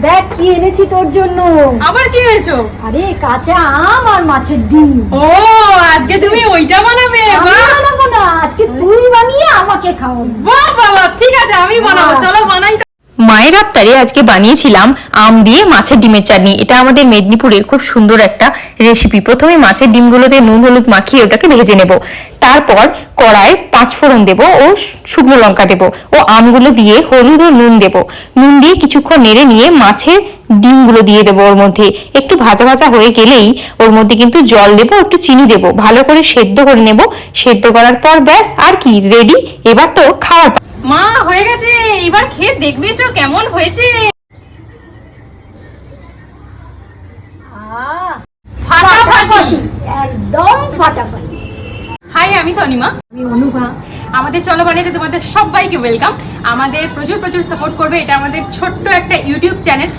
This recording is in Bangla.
দেখ কি এনেছি তোর জন্য। আবার কি হয়েছো? আরে কাঁচা আম আর মাছের ডিম। ও আজকে তুমি ওইটা বানাবে? আমি বাহ বানাবো না, আজকে তুই বানিয়ে আমাকে খাওয়াবি। বাহ বাবা, ঠিক আছে আমি বানাবো, বাহ। চলো বানাই। মায়ের আবদারে আজকে বানিয়েছিলাম আম দিয়ে মাছের ডিমের চাটনি। এটা আমাদের মেদিনীপুরের খুব সুন্দর একটা রেসিপি। প্রথমে মাছের ডিমগুলোতে নুন হলুদ মাখিয়ে ওটাকে ভেজে নেব, তারপর কড়াই 5 ফোড়ন দেব ও শুকনো লঙ্কা দেব ও আমগুলো দিয়ে হলুদ ও নুন দেব। নুন দিয়ে কিছুক্ষণ নেড়ে নিয়ে মাছের ডিমগুলো দিয়ে দেবো। ওর মধ্যে একটু ভাজা ভাজা হয়ে গেলেই ওর মধ্যে কিন্তু জল দেবো, একটু চিনি দেবো, ভালো করে সেদ্ধ করে নেব। সেদ্ধ করার পর ব্যাস আর কি, রেডি। এবার তো খাওয়ার মা হয়ে গেছে, এবার খেয়ে দেখবে তো কেমন হয়েছে। আহ, ফাটাফাটি। একদম ফাটাফাটি। হাই, আমি তনিমা। আমি অনুভা। আমাদের চলো বানাইতে তোমাদের সবাইকে ওয়েলকাম। আমাদের প্রচুর প্রচুর সাপোর্ট করবে, এটা আমাদের ছোট্ট একটা ইউটিউব চ্যানেল।